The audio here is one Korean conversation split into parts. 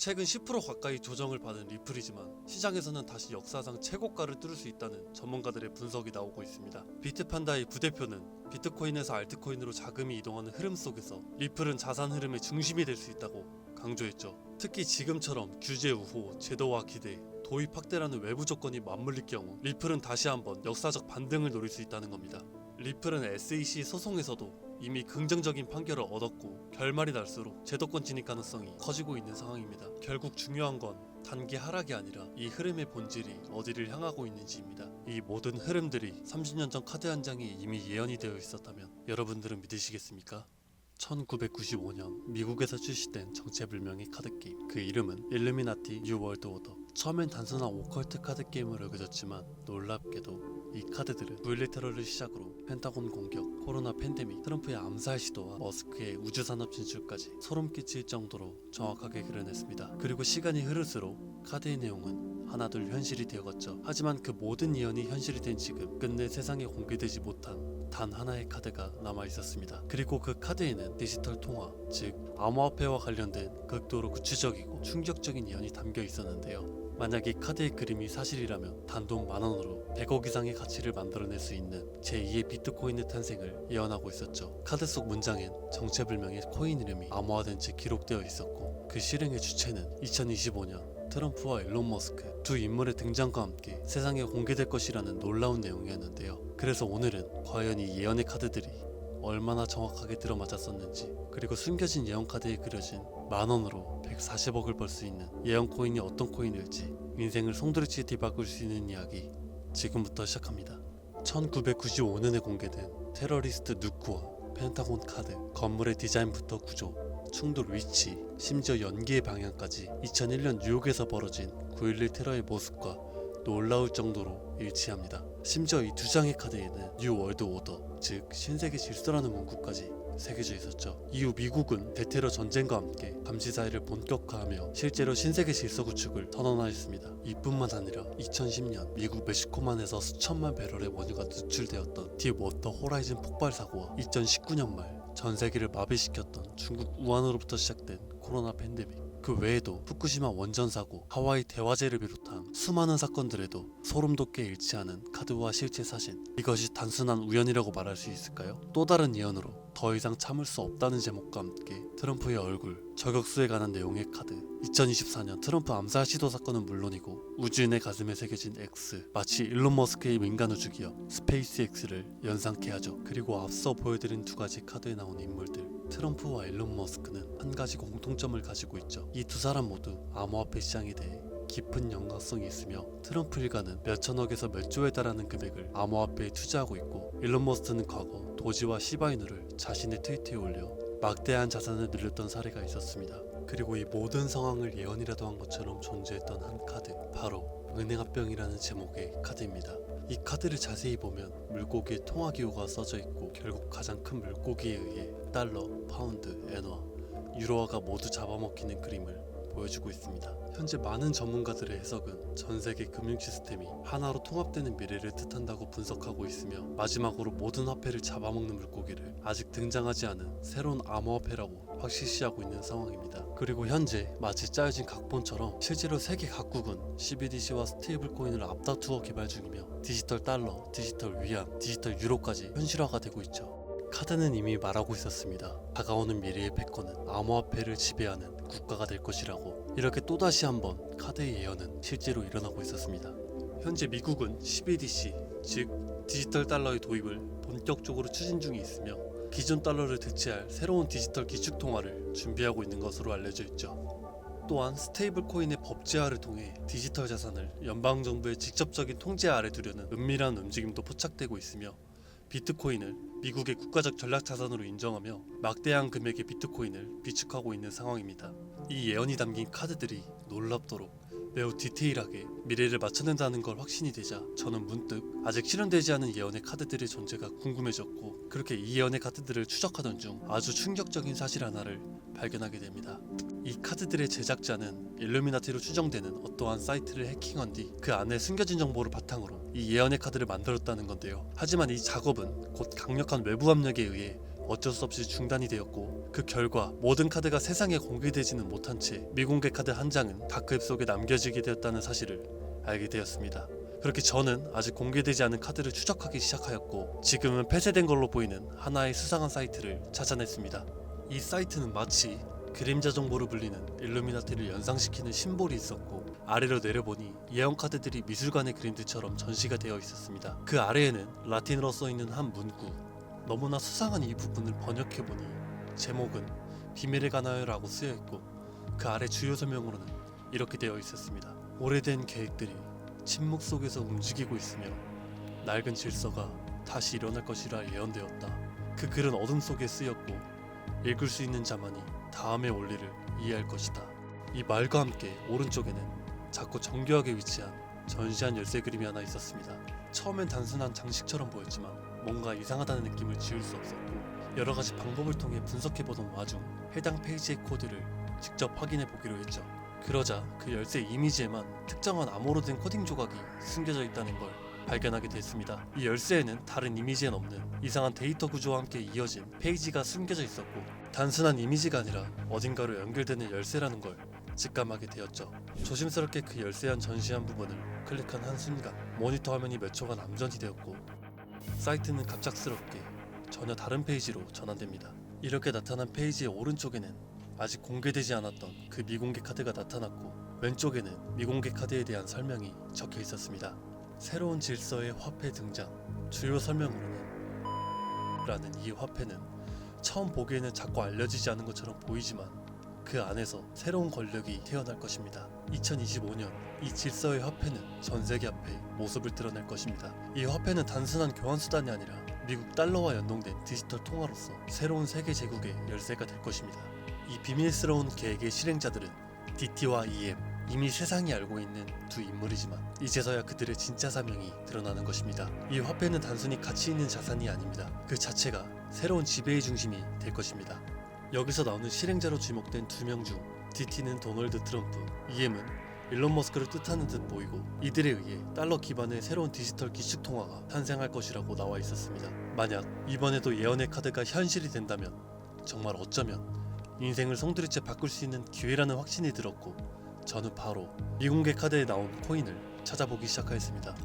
최근 10% 가까이 조정을 받은 리플이지만 시장에서는 다시 역사상 최고가를 뚫을 수 있다는 전문가들의 분석이 나오고 있습니다. 비트판다의 부대표는 비트코인에서 알트코인으로 자금이 이동하는 흐름 속에서 리플은 자산 흐름의 중심이 될 수 있다고 강조했죠. 특히 지금처럼 규제 우호, 제도화 기대, 도입 확대라는 외부 조건이 맞물릴 경우 리플은 다시 한번 역사적 반등을 노릴 수 있다는 겁니다. 리플은 SEC 소송에서도 이미 긍정적인 판결을 얻었고 결말이 날수록 제도권 진입 가능성이 커지고 있는 상황입니다. 결국 중요한 건 단기 하락이 아니라 이 흐름의 본질이 어디를 향하고 있는지입니다. 이 모든 흐름들이 30년 전 카드 한 장에 이미 예언이 되어 있었다면 여러분들은 믿으시겠습니까? 1995년 미국에서 출시된 정체불명의 카드게임, 그 이름은 일루미나티 뉴 월드 오더. 처음엔 단순한 오컬트 카드 게임으로 여겨졌지만 놀랍게도 이 카드들은 9.11 테러를 시작으로 펜타곤 공격, 코로나 팬데믹, 트럼프의 암살 시도와 머스크의 우주산업 진출까지 소름 끼칠 정도로 정확하게 그려냈습니다. 그리고 시간이 흐를수록 카드의 내용은 하나둘 현실이 되어갔죠. 하지만 그 모든 예언이 현실이 된 지금 끝내 세상에 공개되지 못한 단 하나의 카드가 남아있었습니다. 그리고 그 카드에는 디지털 통화, 즉 암호화폐와 관련된 극도로 구체적이고 충격적인 예언이 담겨 있었는데요. 만약 이 카드의 그림이 사실이라면 단돈 10,000원으로 100억 이상의 가치를 만들어낼 수 있는 제2의 비트코인의 탄생을 예언하고 있었죠. 카드 속 문장엔 정체불명의 코인 이름이 암호화된 채 기록되어 있었고, 그 실행의 주체는 2025년 트럼프와 일론 머스크 두 인물의 등장과 함께 세상에 공개될 것이라는 놀라운 내용이었는데요. 그래서 오늘은 과연 이 예언의 카드들이 얼마나 정확하게 들어맞았었는지, 그리고 숨겨진 예언 카드에 그려진 10,000원으로 140억을 벌 수 있는 예언 코인이 어떤 코인일지, 인생을 송두리째 뒤바꿀 수 있는 이야기 지금부터 시작합니다. 1995년에 공개된 테러리스트 누크와 펜타곤 카드, 건물의 디자인부터 구조, 충돌 위치, 심지어 연기의 방향까지 2001년 뉴욕에서 벌어진 9.11 테러의 모습과 놀라울 정도로 일치합니다. 심지어 이 두 장의 카드에는 뉴 월드 오더, 즉 신세계 질서라는 문구까지 새겨져 있었죠. 이후 미국은 대테러 전쟁과 함께 감시 사회를 본격화하며 실제로 신세계 질서 구축을 선언하였습니다. 이뿐만 아니라 2010년 미국 멕시코만에서 수천만 배럴의 원유가 누출되었던 딥워터 호라이즌 폭발 사고와 2019년 말 전 세계를 마비시켰던 중국 우한으로부터 시작된 코로나 팬데믹, 그 외에도 후쿠시마 원전 사고, 하와이 대화재를 비롯한 수많은 사건들에도 소름 돋게 일치하는 카드와 실제 사진, 이것이 단순한 우연이라고 말할 수 있을까요? 또 다른 예언으로 더 이상 참을 수 없다는 제목과 함께 트럼프의 얼굴, 저격수에 관한 내용의 카드, 2024년 트럼프 암살 시도 사건은 물론이고 우주인의 가슴에 새겨진 X, 마치 일론 머스크의 민간 우주기업 스페이스X를 연상케 하죠. 그리고 앞서 보여드린 두 가지 카드에 나온 인물들, 트럼프와 일론 머스크는 한 가지 공통점을 가지고 있죠. 이 두 사람 모두 암호화폐 시장에 대해 깊은 연관성이 있으며 트럼프 일가는 몇천억에서 몇 조에 달하는 금액을 암호화폐에 투자하고 있고, 일론 머스크는 과거 도지와 시바이누를 자신의 트위터에 올려 막대한 자산을 늘렸던 사례가 있었습니다. 그리고 이 모든 상황을 예언이라도 한 것처럼 존재했던 한 카드, 바로 은행합병이라는 제목의 카드입니다. 이 카드를 자세히 보면 물고기의 통화기호가 써져 있고, 결국 가장 큰 물고기에 의해 달러, 파운드, 엔화, 유로화가 모두 잡아먹히는 그림을 보여주고 있습니다. 현재 많은 전문가들의 해석은 전 세계 금융 시스템이 하나로 통합되는 미래를 뜻한다고 분석하고 있으며, 마지막으로 모든 화폐를 잡아먹는 물고기를 아직 등장하지 않은 새로운 암호화폐라고 확실시하고 있는 상황입니다. 그리고 현재 마치 짜여진 각본처럼 실제로 세계 각국은 CBDC와 스테이블 코인을 앞다투어 개발 중이며 디지털 달러, 디지털 위안, 디지털 유로까지 현실화가 되고 있죠. 카드는 이미 말하고 있었습니다. 다가오는 미래의 패권은 암호화폐를 지배하는 국가가 될 것이라고. 이렇게 또다시 한번 카드의 예언은 실제로 일어나고 있었습니다. 현재 미국은 CBDC, 즉 디지털 달러의 도입을 본격적으로 추진 중에 있으며, 기존 달러를 대체할 새로운 디지털 기축통화를 준비하고 있는 것으로 알려져 있죠. 또한 스테이블 코인의 법제화를 통해 디지털 자산을 연방정부의 직접적인 통제 아래 두려는 은밀한 움직임도 포착되고 있으며, 비트코인을 미국의 국가적 전략자산으로 인정하며 막대한 금액의 비트코인을 비축하고 있는 상황입니다. 이 예언이 담긴 카드들이 놀랍도록 매우 디테일하게 미래를 맞춰낸다는 걸 확신이 되자 저는 문득 아직 실현되지 않은 예언의 카드들의 존재가 궁금해졌고, 그렇게 이 예언의 카드들을 추적하던 중 아주 충격적인 사실 하나를 발견하게 됩니다. 이 카드들의 제작자는 일루미나티로 추정되는 어떠한 사이트를 해킹한 뒤 그 안에 숨겨진 정보를 바탕으로 이 예언의 카드를 만들었다는 건데요. 하지만 이 작업은 곧 강력한 외부 압력에 의해 어쩔 수 없이 중단이 되었고, 그 결과 모든 카드가 세상에 공개되지는 못한 채 미공개 카드 한 장은 다크웹 속에 남겨지게 되었다는 사실을 알게 되었습니다. 그렇게 저는 아직 공개되지 않은 카드를 추적하기 시작하였고, 지금은 폐쇄된 걸로 보이는 하나의 수상한 사이트를 찾아냈습니다. 이 사이트는 마치 그림자 정보로 불리는 일루미나티를 연상시키는 심볼이 있었고, 아래로 내려보니 예언 카드들이 미술관의 그림들처럼 전시가 되어 있었습니다. 그 아래에는 라틴어로 써있는 한 문구, 너무나 수상한 이 부분을 번역해보니 제목은 비밀에 관하여 라고 쓰여있고, 그 아래 주요 설명으로는 이렇게 되어 있었습니다. 오래된 계획들이 침묵 속에서 움직이고 있으며 낡은 질서가 다시 일어날 것이라 예언되었다. 그 글은 어둠 속에 쓰였고, 읽을 수 있는 자만이 다음의 원리를 이해할 것이다. 이 말과 함께 오른쪽에는 작고 정교하게 위치한 전시한 열쇠 그림이 하나 있었습니다. 처음엔 단순한 장식처럼 보였지만 뭔가 이상하다는 느낌을 지울 수 없었고, 여러가지 방법을 통해 분석해보던 와중 해당 페이지의 코드를 직접 확인해 보기로 했죠. 그러자 그 열쇠 이미지에만 특정한 암호로 된 코딩 조각이 숨겨져 있다는 걸 발견하게 됐습니다. 이 열쇠에는 다른 이미지엔 없는 이상한 데이터 구조와 함께 이어진 페이지가 숨겨져 있었고, 단순한 이미지가 아니라 어딘가로 연결되는 열쇠라는 걸 직감하게 되었죠. 조심스럽게 그 열쇠한 전시한 부분을 클릭한 한순간 모니터 화면이 몇 초간 암전이 되었고, 사이트는 갑작스럽게 전혀 다른 페이지로 전환됩니다. 이렇게 나타난 페이지의 오른쪽에는 아직 공개되지 않았던 그 미공개 카드가 나타났고, 왼쪽에는 미공개 카드에 대한 설명이 적혀 있었습니다. 새로운 질서의 화폐 등장. 주요 설명으로는 라는 이 화폐는 처음 보기에는 자꾸 알려지지 않은 것처럼 보이지만 그 안에서 새로운 권력이 태어날 것입니다. 2025년 이 질서의 화폐는 전 세계 앞에 모습을 드러낼 것입니다. 이 화폐는 단순한 교환 수단이 아니라 미국 달러와 연동된 디지털 통화로서 새로운 세계 제국의 열쇠가 될 것입니다. 이 비밀스러운 계획의 실행자들은 DT와 EM, 이미 세상이 알고 있는 두 인물이지만 이제서야 그들의 진짜 사명이 드러나는 것입니다. 이 화폐는 단순히 가치 있는 자산이 아닙니다. 그 자체가 새로운 지배의 중심이 될 것입니다. 여기서 나오는 실행자로 지목된 두 명 중 DT는 도널드 트럼프, EM은 일론 머스크를 뜻하는 듯 보이고, 이들에 의해 달러 기반의 새로운 디지털 기축 통화가 탄생할 것이라고 나와 있었습니다. 만약 이번에도 예언의 카드가 현실이 된다면 정말 어쩌면 인생을 송두리째 바꿀 수 있는 기회라는 확신이 들었고, 저는 바로 미공개 카드에 나온 코인을 찾아보기 시작하였습니다.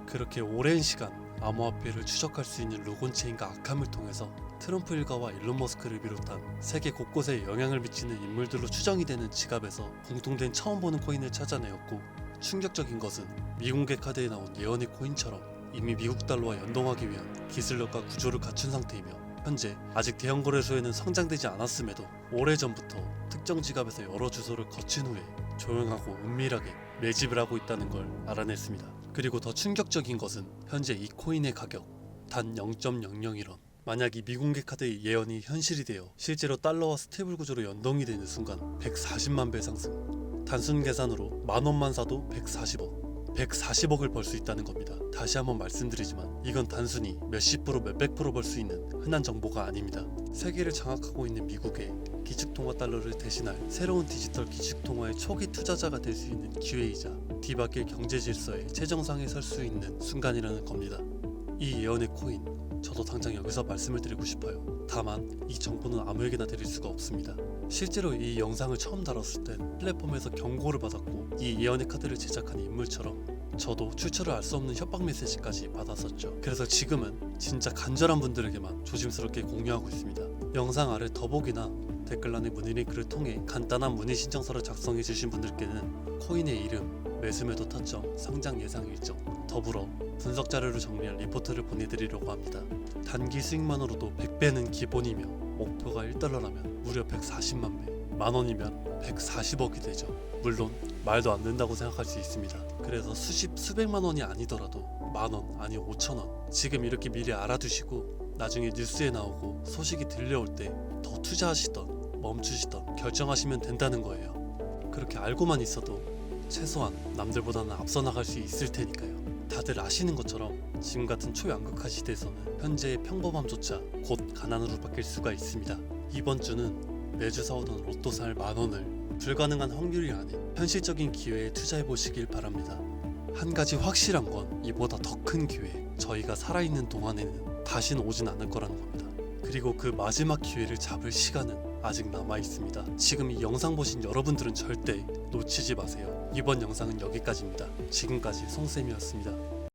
그렇게 오랜 시간 암호화폐를 추적할 수 있는 로건체인과 아캄을 통해서 트럼프 일가와 일론 머스크를 비롯한 세계 곳곳에 영향을 미치는 인물들로 추정이 되는 지갑에서 공통된 처음 보는 코인을 찾아내었고, 충격적인 것은 미공개 카드에 나온 예언의 코인처럼 이미 미국 달러와 연동하기 위한 기술력과 구조를 갖춘 상태이며, 현재 아직 대형 거래소에는 상장되지 않았음에도 오래전부터 특정 지갑에서 여러 주소를 거친 후에 조용하고 은밀하게 매집을 하고 있다는 걸 알아냈습니다. 그리고 더 충격적인 것은 현재 이 코인의 가격 단 0.001원. 만약 이 미공개 카드의 예언이 현실이 되어 실제로 달러와 스테이블 구조로 연동이 되는 순간 140만 배 상승. 단순 계산으로 만원만 사도 140억을 벌 수 있다는 겁니다. 다시 한번 말씀드리지만 이건 단순히 몇십 프로 몇백 프로 벌 수 있는 흔한 정보가 아닙니다. 세계를 장악하고 있는 미국의 기축통화 달러를 대신할 새로운 디지털 기축통화의 초기 투자자가 될 수 있는 기회이자 뒤바뀔 경제 질서의 최정상에 설 수 있는 순간이라는 겁니다. 이 예언의 코인, 저도 당장 여기서 말씀을 드리고 싶어요. 다만 이 정보는 아무에게나 드릴 수가 없습니다. 실제로 이 영상을 처음 다뤘을 땐 플랫폼에서 경고를 받았고, 이 예언의 카드를 제작한 인물처럼 저도 출처를 알 수 없는 협박 메시지까지 받았었죠. 그래서 지금은 진짜 간절한 분들에게만 조심스럽게 공유하고 있습니다. 영상 아래 더보기나 댓글란의 문의 링크를 통해 간단한 문의 신청서를 작성해 주신 분들께는 코인의 이름, 매수매도 타점, 상장 예상 일정, 더불어 분석 자료를 정리한 리포트를 보내드리려고 합니다. 단기 수익만으로도 100배는 기본이며, 목표가 1달러라면 무려 140만 배, 만원이면 140억이 되죠. 물론 말도 안 된다고 생각할 수 있습니다. 그래서 수백만 원이 아니더라도 만원, 아니 5천원 지금 이렇게 미리 알아두시고 나중에 뉴스에 나오고 소식이 들려올 때 더 투자하시던 멈추시던 결정하시면 된다는 거예요. 그렇게 알고만 있어도 최소한 남들보다는 앞서 나갈 수 있을 테니까요. 다들 아시는 것처럼 지금 같은 초양극화 시대에서는 현재의 평범함조차 곧 가난으로 바뀔 수가 있습니다. 이번 주는 매주 사오던 로또 살 만원을 불가능한 확률이 아닌 현실적인 기회에 투자해 보시길 바랍니다. 한 가지 확실한 건 이보다 더 큰 기회, 저희가 살아있는 동안에는 다시는 오진 않을 거라는 겁니다. 그리고 그 마지막 기회를 잡을 시간은 아직 남아 있습니다. 지금 이 영상 보신 여러분들은 절대 놓치지 마세요. 이번 영상은 여기까지입니다. 지금까지 송쌤이었습니다.